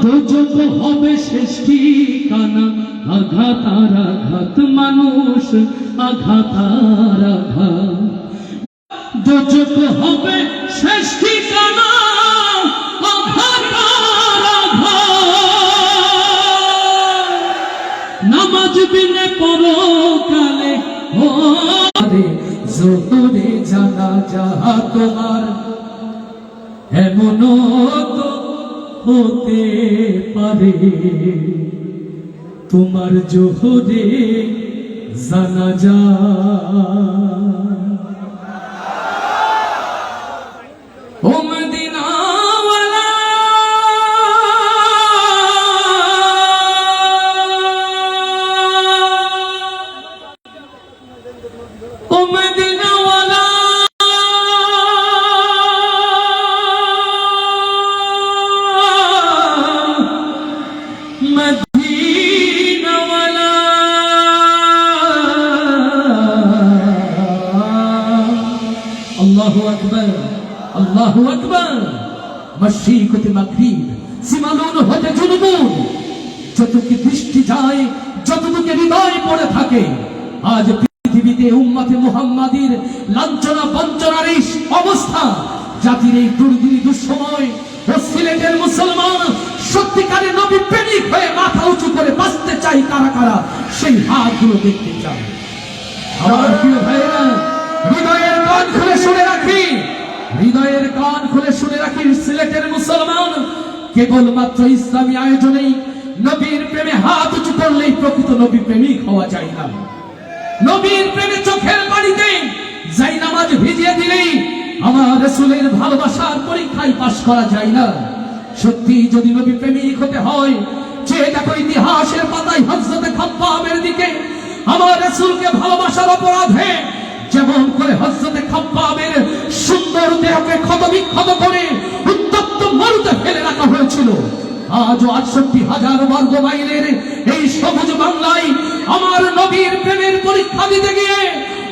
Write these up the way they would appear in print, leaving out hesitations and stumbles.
দোজখ হবে শেষ ঠিকানা, আঘাত আর আঘাত মানুষ, আঘাত আর আঘাত। দোজখ হবে শেষ ঠিকানা, আঘাত আর আঘাত। নামাজ বিনে পরকালে হবে জোহরে জানাজা তোমার, এমনও তো হতে পারে তোমার জোহরে জানাজা। ও মদিনাওয়ালা ও মদিনাওয়ালা মদিনাওয়ালা আল্লাহু আকবার আল্লাহু আকবার। মশরিক হতে মাগরিব, সিমালুন হতে জুনুবুন, যতটুকু দৃষ্টি যায়, যতটুকু হৃদয় পড়ে থাকে, আজ পৃথিবীতে উম্মতে মুহাম্মাদির লাঞ্ছনা বঞ্চনার এই অবস্থা, জাতির এই দুর্দিন দুঃসময় ও সিলেটের মুসলমান সত্যিকারে নবী প্রেমিক হয়ে মাথা উঁচু করে বাঁচতে চাই কারা কারা, সেই হাতগুলো দেখতে চাই। আমার প্রিয় ভাইরা, হৃদয়ের কান খুলে শুনে রাখি, হৃদয়ের কান খুলে শুনে রাখি, সিলেটের মুসলমান কেবলমাত্র ইসলামী আয়োজনেই নবীর প্রেমে হাত উঁচু করলেই প্রকৃত নবী প্রেমিক হওয়া যায় না। নবীর প্রেমে চোখের পানিতে যাই নামাজ ভিজিয়ে দিলেই আমার রাসূলের ভালোবাসার পরীক্ষায় পাশ করা যায় না। সত্যি যদি নবী প্রেমিক হতে হয়, যে দেখো ইতিহাসের পাতায় হযরত খাব্বাবের দিকে আমার রাসূলকে ভালোবাসার অপরাধে যেমন করে হযরত খাব্বাবের সুন্দর দেহকে ক্ষতবিক্ষত করে উত্তপ্ত মরুতে ফেলে রাখা হয়েছিল, আজও ৬৮,০০০ বর্গ মাইলের এই সবুজ বাংলায় আমার নবীর প্রেমের পরীক্ষা দিতে গিয়ে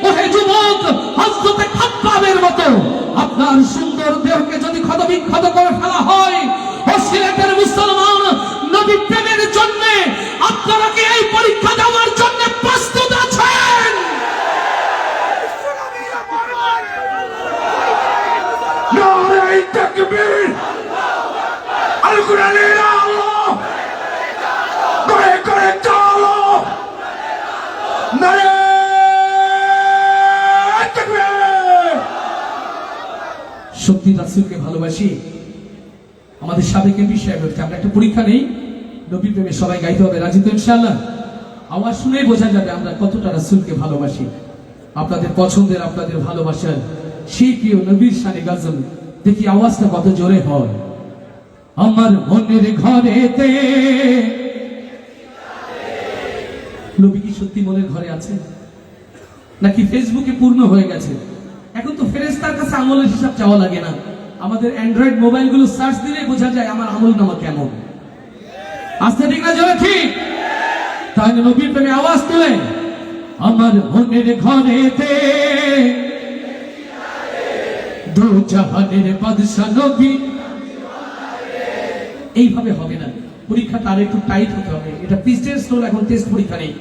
ওহে যুবক, হযরত খাব্বাবের মতো আপনার সুন্দর দেহকে যদি ক্ষতবিক্ষত করে ফেলা হয়, ও সিলেটের মুসলমান, নবী প্রেমের জন্য আপনারা কি এই পরীক্ষা দেওয়ার জন্য প্রস্তুত আছেন? নারে তাকবীর, আল কোরআনের আলো করে করে চলো, নারে তাকবীর। সত্যি রাসূলকে ভালোবাসি, আমাদের সাবেক এমপি সাহেব বলছে আমরা একটা পরীক্ষা নেই, নবী প্রেমে সবাই গাইতে হবে, রাজি তো ইনশাআল্লাহ? আওয়াজ শুনে বোঝা যাবে আমরা কতটা রাসূলকে ভালোবাসি। আপনাদের পছন্দের, আপনাদের ভালোবাসার সেই প্রিয় নবীর শানে গজল, দেখি আওয়াজটা কত জোরে হয়। আমার মনের ঘরেতে নবী কি সত্যি মনের ঘরে আছে নাকি ফেসবুকে পূর্ণ হয়ে গেছে? এখন তো ফেরেশতার কাছে আমলের হিসাব চাওয়া লাগে না, আমাদের অ্যান্ড্রয়েড মোবাইলগুলো সার্চ দিলে বোঝা যায় আমার আমলনামা কেমন। আস্তে ঠিক না জোরে ঠিক? তাহলে নবীর প্রেমে আওয়াজ তুলে আমার মনের ঘরেতে দু জাহানের বাদশা নবী। এইভাবে হবে না, পরীক্ষাটা আর একটু টাইট হতে হবে। এটা প্রিস্টেন্স রোল, এখন টেস্ট পরীক্ষা নেই।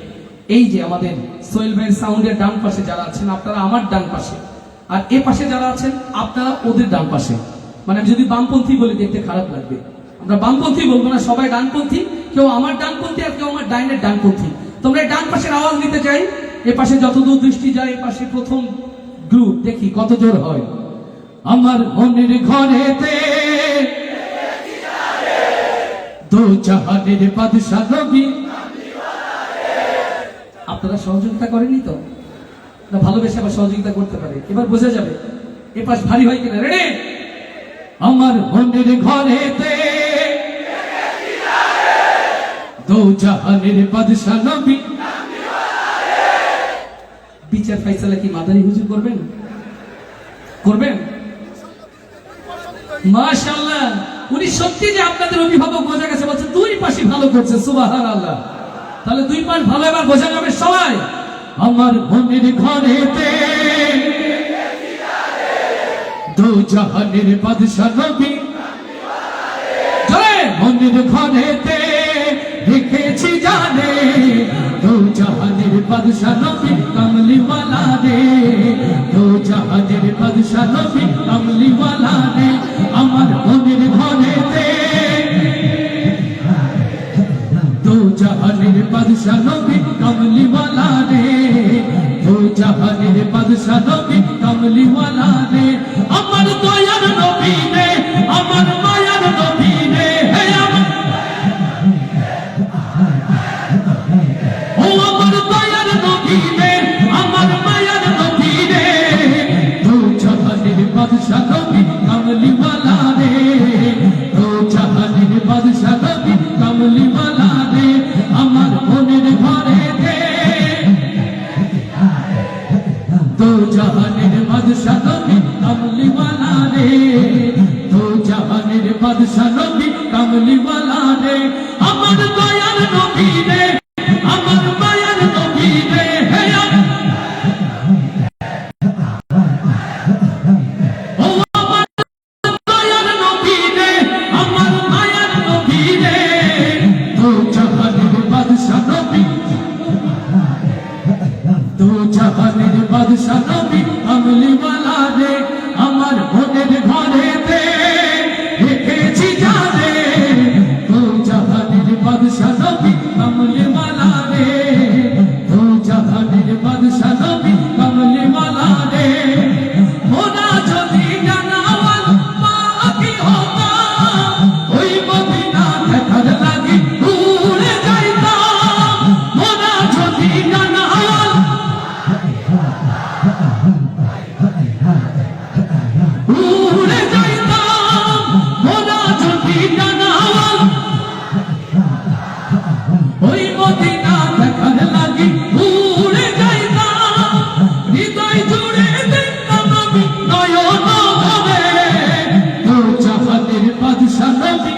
এই যে আমাদের সোহেল ভাইয়ের সাউন্ডের ডান পাশে যারা আছেন আপনারা আমার ডান পাশে, আর এ পাশে যারা আছেন আপনারা ওদের ডান পাশে। মানে আমি যদি বামপন্থী বলে দেখতে খারাপ লাগবে, আমরা বামপন্থী বলবো না, সবাই ডানপন্থী, কেউ আমার ডানপন্থী আর কেউ আমার ডাইনের ডানপন্থী। তোমরা ডান পাশের আওয়াজ দিতে চাই, এ পাশে যতদূর দৃষ্টি যায় এ পাশে প্রথম গ্রুপ, দেখি কত জোর হয়। আমার মনের ঘরেতে দু জাহানের বাদশা নবী। আপনারা সহযোগিতা করেনি তো? না ভালোবেসে আবার সহযোগিতা করতে পারে, এবার বোঝা যাবে এ পাশ ভারী হয় কিনা। রেডি? আমার মনের ঘরেতে দু জাহানের বাদশা নবী। বিচার ফাইসালা কি মাদারি হুজুর করবেন? করবেন? মাশাআল্লাহ, উনি সত্যি যে আপনাদের অভিভাবক বোঝা গেছে, বলছে দুই পাশই ভালো করছে, সুবহানাল্লাহ। তাহলে দুই পাশ ভালো, এবার বোঝা যাবে সবাই। আমার মনের ঘরেতে দু জাহানের বাদশা নবী, জয় মনের ঘরেতে রেখেছি জানে দো জাহানের বাদশা নবী কামলিওয়ালা রে দো জাহানের বাদশা নবী কামলিওয়ালা রে আমার মনের ঘরেতে দো জাহানের বাদশা নবী কামলিওয়ালা রে দো জাহানের বাদশা নবী কামলিওয়ালা রে আমার দয়ার নবী রে আমার মায়ার নবী রে হে আমার ও আমার দয়ার নবী রে আমার মায়ার নবী রে দো জাহানের বাদশা নবী কামলিওয়ালা রে দো জাহানের বাদশা নবী কামলিওয়ালা রে আমার মনের ঘরেতে দো জাহানের বাদশা নবী কামলিওয়ালা রে দো জাহানের বাদশা নবী কামলিওয়ালা রে আমার দয়ার নবী রে আমার মায়ার নবী রে হে ও আমার দয়ার নবী রে আমার মায়ার নবী রে দো জাহানের বাদশা নবী দো জাহানের বাদশা নবী কামলিওয়ালা রে আমার মনের ঘরেতে রেখেছি জানে দো জাহানের বাদশা নবী কামলিওয়ালা রে দো জাহানের বাদশা নবী কামলিওয়ালা রে মোনা যদি জানাওয়াল পাখি হতাম ওই মদিনা দেখার লাগি উড়ে যাইতাম মোনা যদি জানাওয়াল উড়ে যাইতাম মোনা যদি জানাওয়াল ওই মদিনা দেখার লাগি উড়ে যাইতাম হৃদয় জুড়ে দেখতাম আমি নয়ন ভরে দো জাহানের বাদশা নবী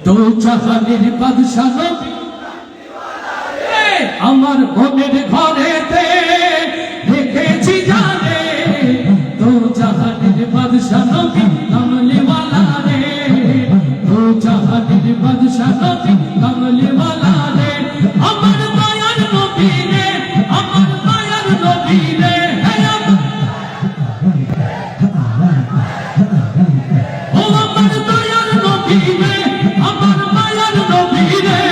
দো জাহানের বাদশা নবী আমার মনের ঘরেতে রেখেছি জানে দো জাহানের বাদশা নবী কামলিওয়ালা রে দো জাহানের বাদশা নবী কামলিওয়ালা রে আমার মায়ার নবী রে আমার মায়ার নবী রে হে ও আমার দয়ার নবী রে আমার মায়ার নবী রে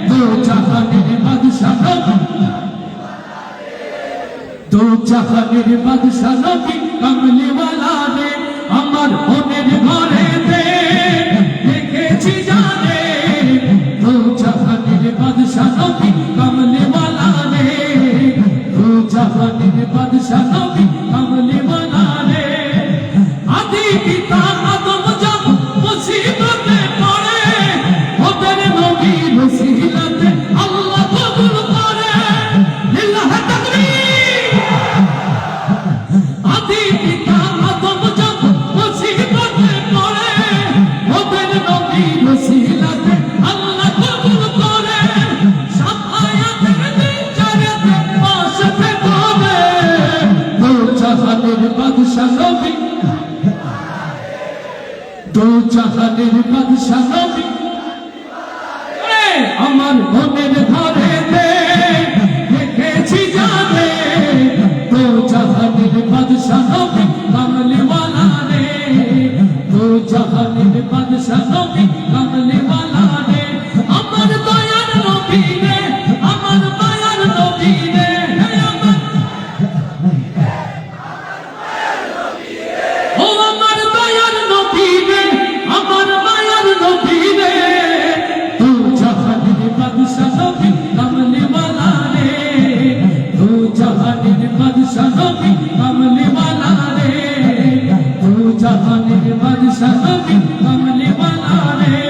দো জাহানের বাদশা নবী দো জাহানের বাদশা নবী কামলিওয়ালা রে আমার মনের ঘরেতে রেখেছি জানে দো জাহানের বাদশা নবী কামলিওয়ালা রে দো জাহানের বাদশা নবী কামলিওয়ালা রে আদি পিতা আদম যখন মুসিবতে পড়ে ওদের নবীর ওসিলাতে আল্লাহ কবুল করে লিল্লাহ তাকবীর আদি পিতা আদম যখন মুসিবতে পড়ে ওদের নবীর ওসিলাতে আল্লাহ কবুল করে শাফায়াতের বিচারেতে পাশে করে দো জাহানের বাদশা নবী দো জাহানের বাদশা নবী আমার মনের ঘরেতে রেখেছি জানে দো জাহানের বাদশা নবী কামলিওয়ালা রে দো জাহানের বাদশা নবী কামলিওয়ালা রে আমার দয়ার নবী রে আমার মায়ার নবী রে হে আমার ও আমার দয়ার নবী রে আমার মায়ার নবী রে দো জাহানের বাদশা নবী কামলিওয়ালা রে দো জাহানের বাদশা নবী কামলিওয়ালা রে দো জাহানের বাদশা নবী কামলিওয়ালা রে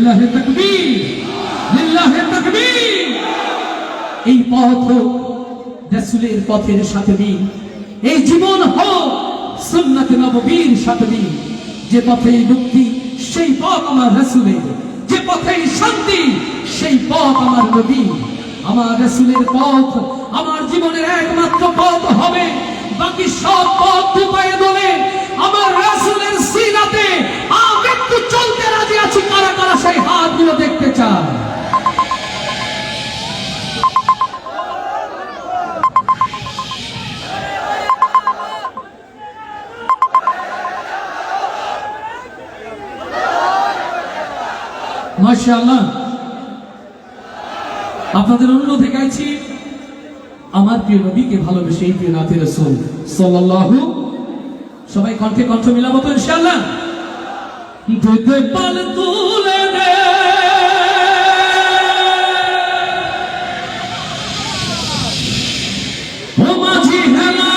লিল্লাহি তাকবীর, লিল্লাহি তাকবীর। এই পথ হোক রাসূলের পথের সাথে মিল, এই জীবন হোক সুন্নাতে নববীর সাথে মিল। যে পথে মুক্তি সেই পথ আমার রাসূলের, যে পথে শান্তি সেই পথ আমার নবী। আমার রাসূলের পথ আমার জীবনের একমাত্র পথ হবে, বাকি সব পথ দুপায়ে দোলে আমার রাসূলের সিরাতে। আমি একটু চলতে রাজি আছি, কারা কারা সেই হাতগুলো দেখতে চায়? মাশাআল্লাহ, আপনাদের অনুরোধে গাইছি আমার প্রিয় নবীকে ভালোবেসে এই প্রিয় নাথের রাসূল সাল্লাল্লাহু। সবাই কণ্ঠে কণ্ঠ মিলাবো তো ইনশাআল্লাহ। দুধে পাল তুলে দে ও মাঝি হেলা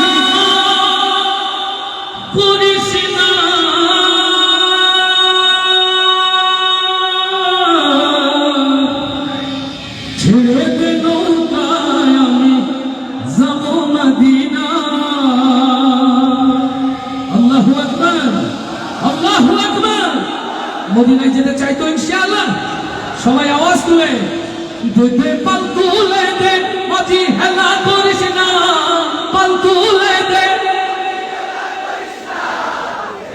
করিস না, ছেড়ে দে নৌকায় আমি যাব মদিনা। আল্লাহু আকবার, আল্লাহু আকবার। মদিনায় যেতে চাই তো ইনশাআল্লাহ। সবাই আওয়াজ তুলে দে পাল তুলে দে, মাঝি হেলা করিস না, পাল তুলে দে।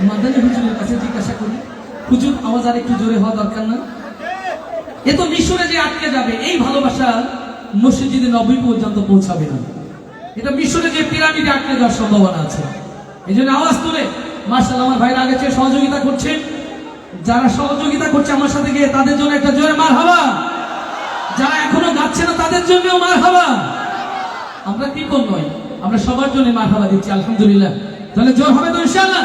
মাদানী হুজুরের কাছে জিজ্ঞাসা করি, হুজুর আওয়াজ আর একটু জোরে হওয়া দরকার না? এ তো মিশরে যে আটকে যাবে, এই ভালোবাসা মসজিদে নবী পর্যন্ত পৌঁছাবে না। এটা মিশরে যে পিরামিডে আটকে যাওয়ার সম্ভাবনা আছে। এই জন্য আওয়াজ তুলে মাশাআল্লাহ আমার ভাইরা আগে চেয়ে সহযোগিতা করছেন। যারা সহযোগিতা করছে আমার সাথে গিয়ে তাদের জন্য একটা জোরে মারহাবা। যারা এখনো গাচ্ছে না তাদের জন্যও মারহাবা। আমরা কৃপণ নই, আমরা সবার জন্য মারহাবা দিচ্ছি আলহামদুলিল্লাহ। তাহলে জোর হবে তো ইনশাআল্লাহ।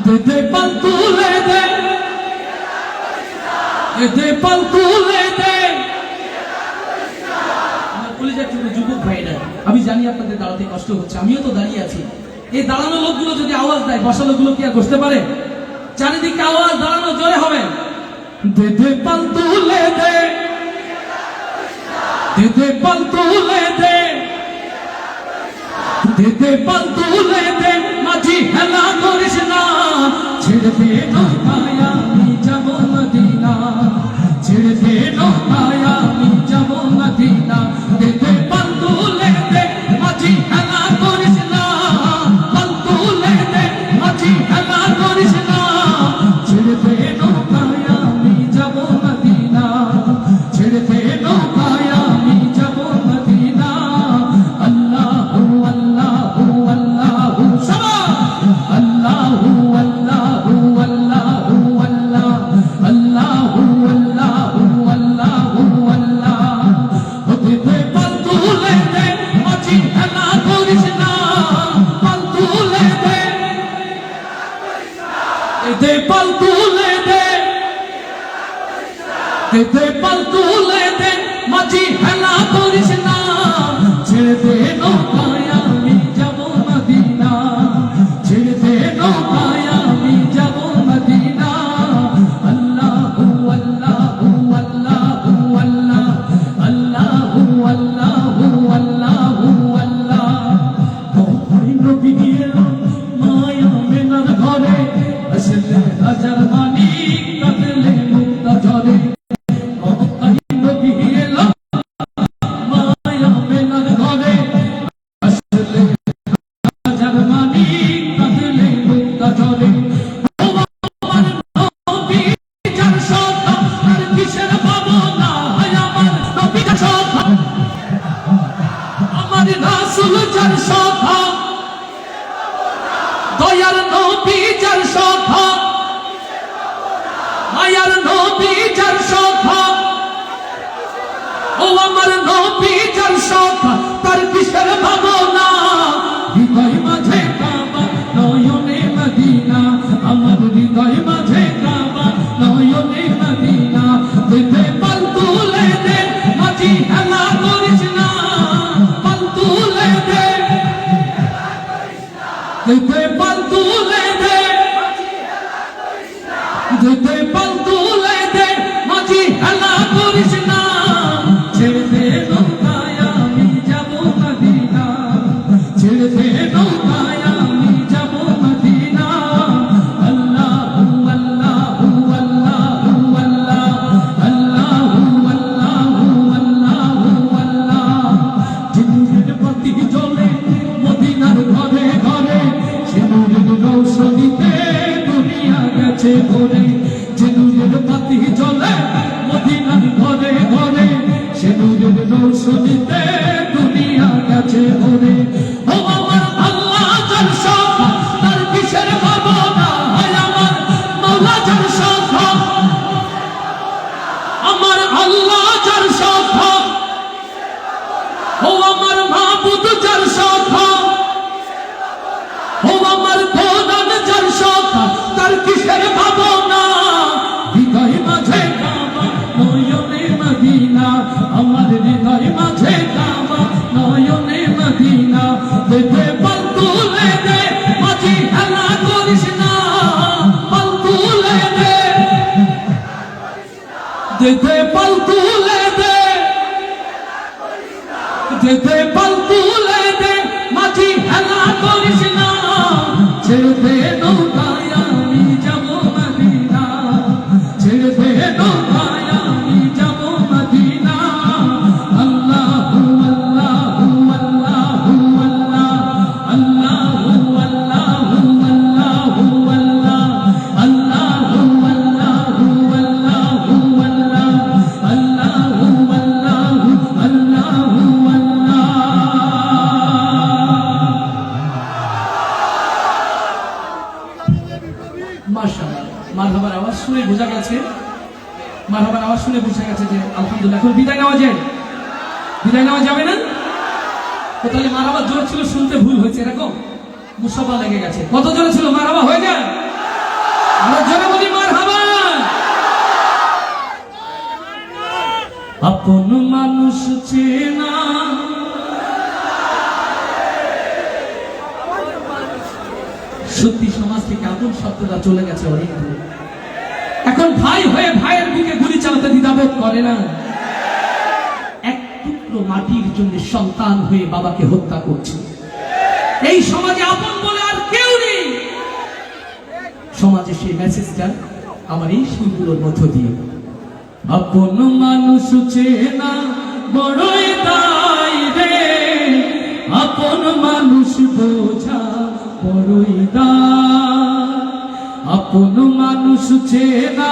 দে দে পাল তুলে দে, দে পাল তুলে দে। আমার কলিজার টুকরো যুবক ভাইরা, আমি জানি আপনাদের দাঁড়াতে কষ্ট হচ্ছে, আমিও তো দাঁড়িয়ে আছি। এই দাঁড়ানো লোকগুলো যদি আওয়াজ দেয়, বসা লোকগুলো কি আর বসতে পারে? চারিদিকে আওয়াজ, দাঁড়ানো জোরে হবে। দে দে পাল তুলে দে, দে দে পাল তুলে দে, দে দে পাল তুলে দে, মাঝি হেলা করিস না, ছেড়ে দে নৌকায় আমি যাব মদিনা, ছেড়ে দে নৌকায় আমি যাব মদিনা। দে দে পাল তুলে দে, মাঝি হেলা করিস না, পাল তুলে দে, মাঝি হেলা করিস না, ছেড়ে দে নৌকায় আমি যাব মদিনা, ছেড়ে দে নৌকায় আমি যাব মদিনা। আল্লাহু আল্লাহু আল্লাহু আল্লাহু আল্লাহু আল্লাহু আল্লাহ, আল্লাহু আল্লাহু আল্লাহু আল্লাহ। দে দে পাল তুলে দে, মাঝি হেলা করিস না, পাল তুলে দে, দে পাল তুলে দে, দে পাল তুলে দে, মাঝি হেলা করিস না, ছেড়ে দে নৌকায় আমি যাব মদিনা, ছেড়ে দে নৌকায় আমি যাব মদিনা। আল্লাহু আল্লাহু আল্লাহু আল্লাহ, আল্লাহু আল্লাহু আল্লাহু আল্লাহ। ওই নবী এলো মায়া মেনার ঘরে, আসলে হাজার মানিক কাঁদলে মুক্তা ঝরে। ওই নবী এলো মায়া মেনার ঘরে, আসলে হাজার মানিক কাঁদলে মুক্তা ঝরে। ও আমার নবী যার সত্তা, তার কিসের ভাবনা, আমার নবী যার সত্তা, আমার রাসূল যার সত্তা, দয়ার নবী যার সত্তা, মায়ার নবী যার সত্তা, ও আমার নবী যার সত্তা, তার কিসের ভাবনা। হৃদয় মাঝে কাবা, নয়নে মদিনা, আমার হৃদয় মাঝে কাবা, নয়নে মদিনা। দে দে পাল তুলে দে, মাঝি হেলা করিস না, পাল তুলে দে, দে দে পাল তুলে দে, দে দে পাল তুলে দে, মাঝি দে দে পাল তুলে দে, দে দে পাল তুলে দে, মাঝি হেলা করিস না, ছেড়ে দে নৌকায় আমি যাব মদিনা, ছেড়ে দে নৌকায় আমি যাব মদিনা। আল্লাহু আল্লাহু আল্লাহু আল্লাহ, আল্লাহু আল্লাহু আল্লাহু আল্লাহ, আল্লাহু আল্লাহু আল্লাহু আল্লাহ, আল্লাহু আল্লাহু আল্লাহু আল্লাহ। মাশাআল্লাহ, মারহাবার আওয়াজ শুনে বোঝা গেছে, মারহাবার আওয়াজ শুনে বোঝা গেছে যে আলহামদুলিল্লাহ। এখন বিদায় নেওয়া যায়? বিদায় নেওয়া যাবে না? তো তাহলে মারহাবা জোর ছিল, শুনতে ভুল হয়েছে, এরকম মুসাফা লেগে গেছে। কত জোরে ছিল? মারহাবা হয়ে যায়? আমরা জোরে বলি মারহাবা। আপন মানুষ চেনা, সত্যি সমাজ থেকে আপন শব্দটা চলে গেছে অনেক দূর। এখন ভাই হয়ে ভাইয়ের বুকে গুলি চালাতে দ্বিধাবোধ করে না। এক টুকরো মাটির জন্য সন্তান হয়ে বাবাকে হত্যা করছে। এই সমাজে আপন বলে আর কেউ নেই। সমাজে সেই মেসেজটা আমার এই সুরগুলোর মধ্য দিয়ে। আপন মানুষ চেনা বড়ই দায় রে, আপন মানুষ বোঝা বড়ই দায়, আপন মানুষ চেনা,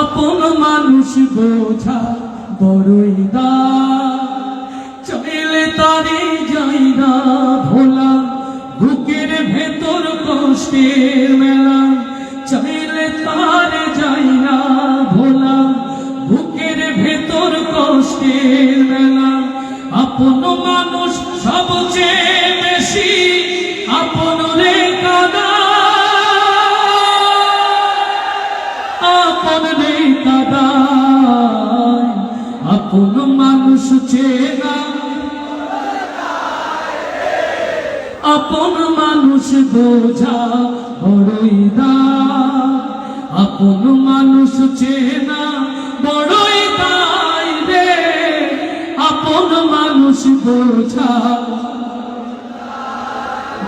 আপন মানুষ বোঝা বড়ই দায়, চাইলে তারে যাই না ভোলা, বুকের ভেতর কষ্টের মেলা, চাইলে তারে যাই না ভোলা, বুকের ভেতর কষ্টের মেলা। আপন মানুষ সবচেয়ে বেশি আপন রে কাদায়, আপন রে কাদায়, আপন মানুষ চেনা, আপন মানুষ বোঝা বড়ই দায়, আপন মানুষ চেনা বড়ই দায় রে, আপন মানুষ বোঝা।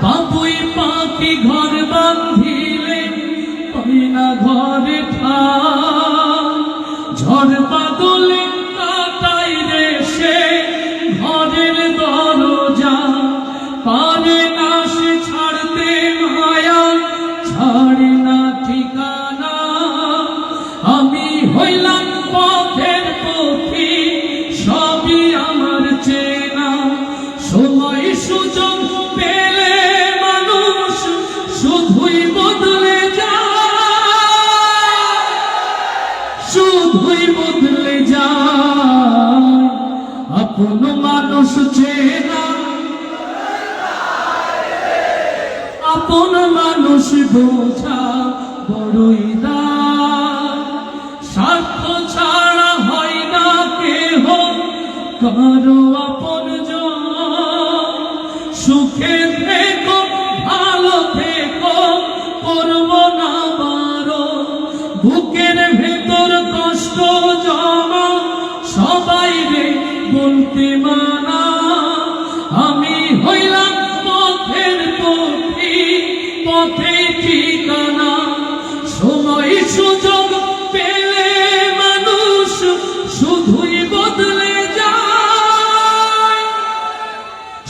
বাবুই পাখি ঘর বাঁধিলে পাই না ঘরে ঠাই, ঝড় বাদলে কাটাই রে সে ঘরের দরজা, পারে না সে ছাড়তে মায়া, ছাড়ে না ঠিকানা। আমি হইলাম পথের পথি, সবই আমার চেনা, সময় সুযোগ পেলে মানুষ শুধুই বদলে যায়, শুধুই বদলে যায়। আপন মানুষ চেনা, আপন মানুষ বোঝা বড়ই দায়, স্বার্থ ছাড়া হয় না কেহ কারো আপনজন, সুখে থেকো ভালো থেকো করব না বারণ, বুকের ভেতর কষ্ট জমা সবাই রে বলতে মানা। আমি হইলাম পথের পথি, পথে ঠিকানা, সময় সুযোগ পেলে মানুষ শুধুই বদলে যায়,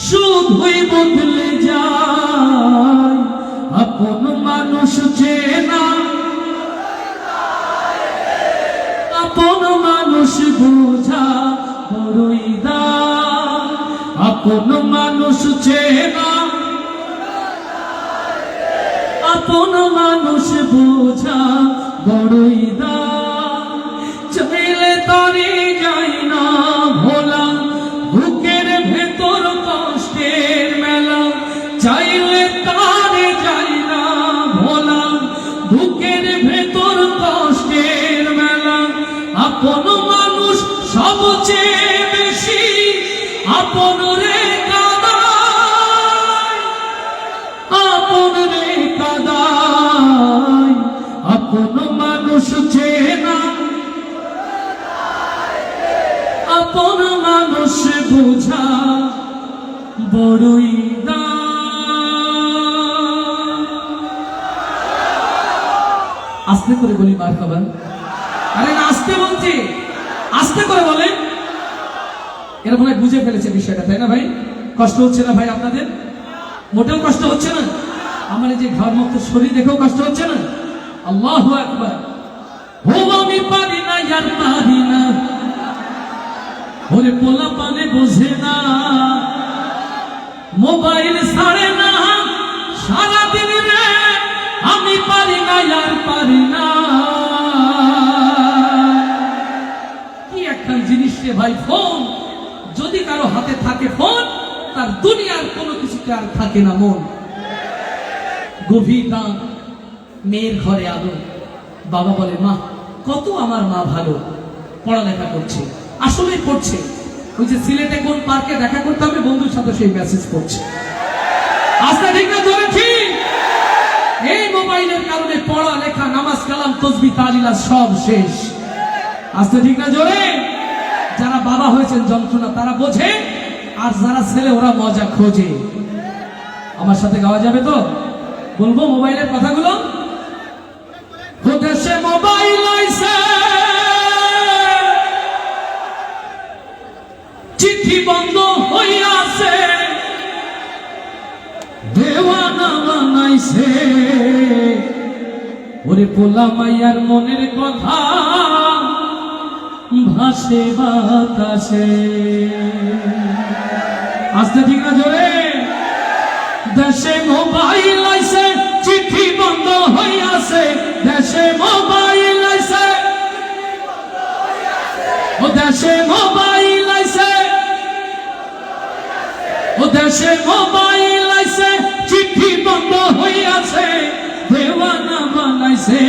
শুধুই বদলে যায়। আপন মানুষ চেনা, আপন মানুষ বোঝা বড়ই দায়, আপন মানুষ চেনা, আপন মানুষ বোঝা বড়ই দায়, চাইলে তারে যাই না ভোলা, বুকের ভেতর কষ্টের মেলা, চাইলে তারে যাই না ভোলা, বুকের ভেতর কষ্টের মেলা। আপন মানুষ সবচেয়ে বেশি আপন রে কাদায়, আপন রে কাদায়, আপন বোঝা বড়ই আস্তে করে বলি মারহাবা। আরে না, আস্তে বলছি, আস্তে করে বলেন। এরা মনে হয় বুঝে ফেলেছে বিষয়টা, তাই না ভাই? কষ্ট হচ্ছে না ভাই আপনাদের? মোটেও কষ্ট হচ্ছে না? আমার এই যে ঘর মুক্ত শরীর দেখেও কষ্ট হচ্ছে না? আল্লাহু আকবার। ও আমি পারি না ইয়ার পারি না, ওরে পোলা পানে বোঝে না, মোবাইল ছাড়ে না সারাদিন রে, আমি পারি না ইয়ার পারি না। কি একটা জিনিস রে ভাই ফোন। যদি কারো হাতে থাকে ফোন, তার দুনিয়ার কোনো কিছুতে আর থাকে না মন। গভীর রাত, মেয়ের ঘরে আলো, বাবা বলে মা কত আমার মা ভালো, পড়ালেখা করছে, আসলেই পড়ছে। ওই যে সিলেটে কোন পার্কে দেখা করতে হবে বন্ধুর সাথে সেই মেসেজ পড়ছে। আস্তে ঠিক না জোরে ঠিক? এই মোবাইলের কারণে পড়ালেখা, নামাজ কালাম তসবিহ তাহলিল সব শেষ। আস্তে ঠিক না জোরে? যারা বাবা হয়েছেন যন্ত্রণা তারা বোঝে, আর যারা ছেলে ওরা মজা খোঁজে। আমার সাথে গাওয়া যাবে তো? বলবো মোবাইলের কথাগুলো। দেশে মোবাইল আইছে, চিঠি বন্ধ হইয়াছে, দেওয়ানা বানাইছে, ওরে পোলা মাইয়ার মনের কথা ভাসে বাতাসে। আস্তে ঠিক না জোরে? দেশে মোবাইল আইছে, চিঠি বন্ধ হইয়াছে, দেশে মোবাইল আইছে, ও দেশে মোবাইল আইছে, ও দেশে মোবাইল আইছে, চিঠি বন্ধ হইয়াছে, দেওয়ানা বানাইছে,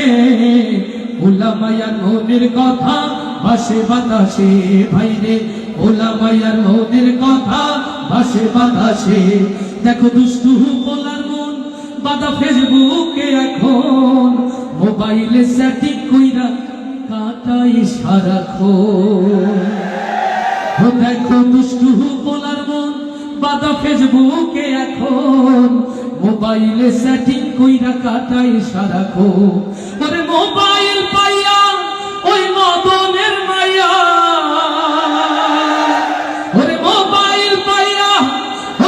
ওলা মায়ার মনের কথা ভাসে বাতাসে। ভাইরে ওলা মায়ার মনের কথা ভাসে বাতাসে। দেখো দুষ্টু পোলার মন বাদা ফেসবুকে এখন, মোবাইলে সেটিং কইরা কাটাই সারাক্ষণ। দেখো দুষ্টু পোলার মন বাদা ফেসবুকে এখন, মোবাইলে সেটিং কইরা কাটাই সারাক্ষণ। ওরে মোবাইল পাইয়া ওই মদনের মাইয়া, ওরে মোবাইল পাইয়া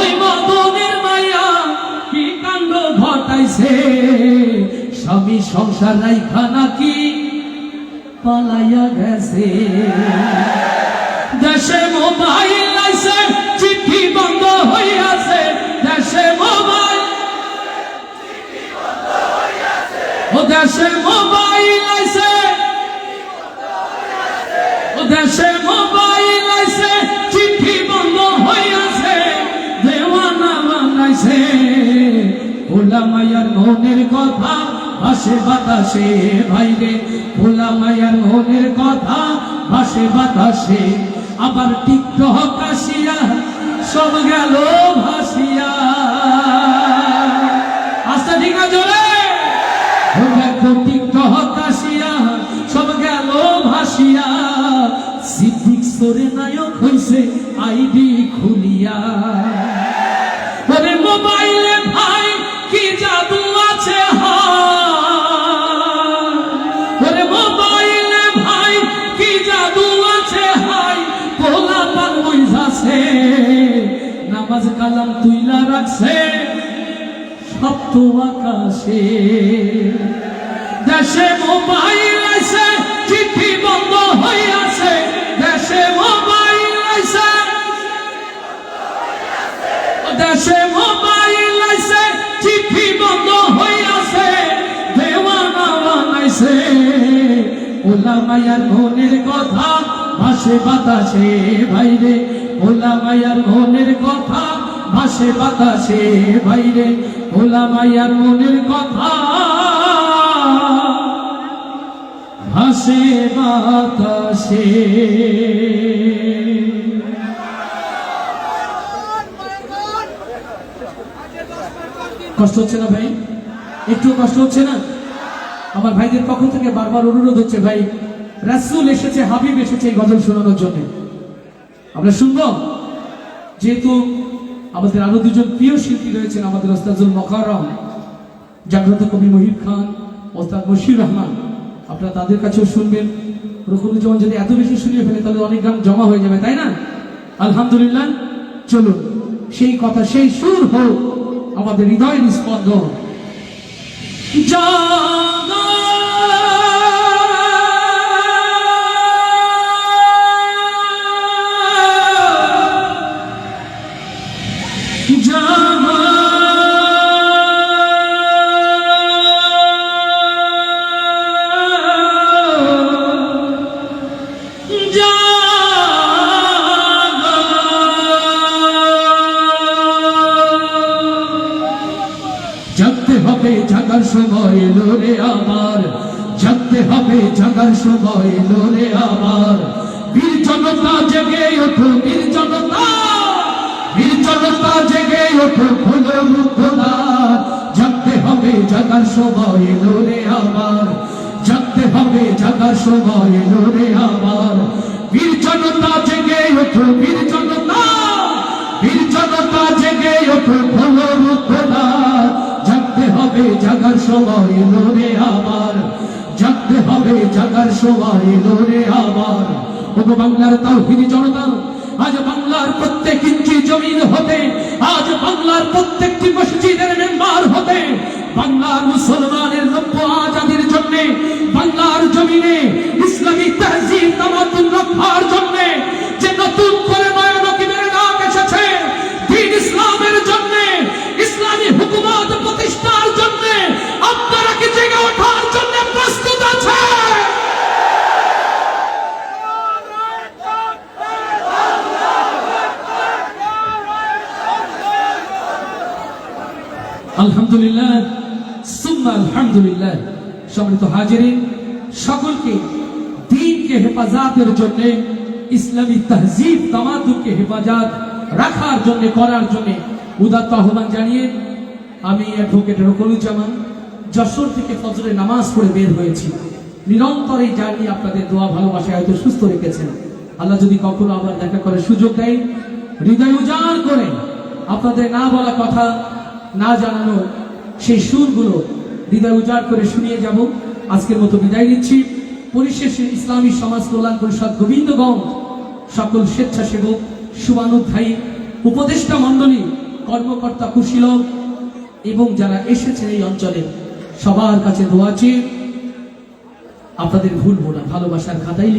ওই মদনের মাইয়া কি কাণ্ড ঘটাইছে। স্বামী সংসার রাইখা নাকি পালাইয়া গেছে। দেশে মোবাইল আইছে, চিঠি বন্ধ হইয়াছে, দেশে মোবাইল, ও দেশে মোবাইল আইছে, ও দেশে মোবাইল আইছে, চিঠি বন্ধ হইয়াছে, দেওয়ানা বানাইছে, ওলা মায়ার মনের কথা ভাসে বাতাসে। ভাইরে ওলা মায়ার মনের কথা ভাসে বাতাসে। আবার টিকটক আসিয়া সব গেল ভাসিয়া। আস্তে ঠিক না জোরে? দেখো টিকটক আসিয়া সব গেল ভাসিয়া। সিদ্দিক সরে নায়ক হইছে আইডি খুলিয়া। ওরে মোবাইলে ভাই কি জাদু আছে, ওরে মোবাইলে ভাই কি জাদু আছে, হাই পোলা পান বুঝাছে, নামাজ কালাম তুইলা রাখছে সপ্ত আকাশে। দেশে মোবাইল আইছে, চিঠি বন্ধ হইয়াছে, দেশে মোবাইল আইছে, দেশে মোবাইল আইছে, চিঠি বন্ধ হইয়াছে, দেওয়ানা বানাইছে, ওলা মায়ার মনের কথা ভাসে বাতাসে। ভাইরে ওলা মায়ার মনের কথা ভাসে বাতাসে। ভাইরে ওলা মায়ার মনের কথা ভাসে বাতাসে। কষ্ট হচ্ছে না ভাই? একটু কষ্ট হচ্ছে না? আমার ভাইদের পক্ষ থেকে বারবার অনুরোধ হচ্ছে, ভাই রাসূল এসেছে, হাবিব এসেছে এই গজল শোনানোর জন্য, আমরা শুনবো। যেহেতু আমাদের আরো দুজন প্রিয় শিল্পী রয়েছেন, আমাদের ওস্তাদুল মোকাররম জাগ্রত কবি মহিব খান, ওস্তাদ মশির রহমান, আপনারা তাদের কাছেও শুনবেন। রুকুনুজ্জামান যদি এত বেশি শুনিয়ে ফেলে তাহলে অনেক গান জমা হয়ে যাবে, তাই না? আলহামদুলিল্লাহ, চলুন সেই কথা, সেই সুর হোক আমাদের হৃদয়ের স্পন্দন। জাগো জাগতে হবে, জাগার সময় এলো রে আমার, জাগতে হবে, জাগার সময় এলো রে আমার। বীর জনতা জেগে ওঠো, বীর জনতা, বীর জনতা জেগে ওঠো, খোলো মুখদ্বার। জাগতে হবে, জাগার সময় এলো রে আমার, জাগতে হবে, জাগার সময় এলো রে আমার। বীর জনতা জেগে ওঠো, বীর জনতা, বীর জনতা জেগে ওঠো, খোলো মুখদ্বার। জাগতে হবে, জাগার সময় এলো রে আমার, জাগতে হবে, জাগার সময় এলো রে আমার। ওগো বাংলার তাওহীদি জনতা, আজ বাংলার প্রত্যেক ইঞ্চি জমিন হতে, আজ বাংলার প্রত্যেকটি মসজিদের মেম্বার হতে, বাংলার মুসলমানের নব্য আজাদির জন্য, বাংলার জমিনে ইসলামী তাহযীব তামাদ্দুন রক্ষার জন্য যে নতুন করে নয়নকিবের ডাক এসেছে, দ্বীন ইসলামের জন্য, ইসলামী হুকুমত প্রতিষ্ঠার জন্য, আপনারা কি জেগে ওঠার জন্য প্রস্তুত আছে? আলহামদুলিল্লাহ, সুম্মা আলহামদুলিল্লাহ। সম্মানিত হাজিরিন, সকলকে দ্বীনকে হেফাজতের জন্য, ইসলামী তাহযীব তামাদ্দুনকে হেফাজত রাখার জন্য, করার জন্য উদাত্ত আহ্বান জানিয়ে আমি অ্যাডভোকেট রুকুনুজ্জামান যশোর থেকে ফজরের নামাজ পড়ে বের হয়েছি। নিরন্তর এই জার্নি আপনাদের দোয়া ভালোবাসায় হয়তো সুস্থ রেখেছেন। আল্লাহ যদি কখনো আবার দেখা করে সুযোগ দেয়, হৃদয় উজাড় করে আপনাদের না বলা কথা, না জানানো সেই সুরগুলো হৃদয় উজাড় করে শুনিয়ে যাব। আজকের মতো বিদায় নিচ্ছি। পরিশেষে ইসলামী সমাজ কল্যাণ পরিষদ গোবিন্দগঞ্জ সকল স্বেচ্ছাসেবক, শুভানুধ্যায়ী, উপদেষ্টা মণ্ডলী, কর্মকর্তা, কুশীলব এবং যারা এসেছেন এই অঞ্চলে সবার কাছে দোয়া চেয়ে আপনাদের ভুলবো না, ভালোবাসার খাতায় লিখে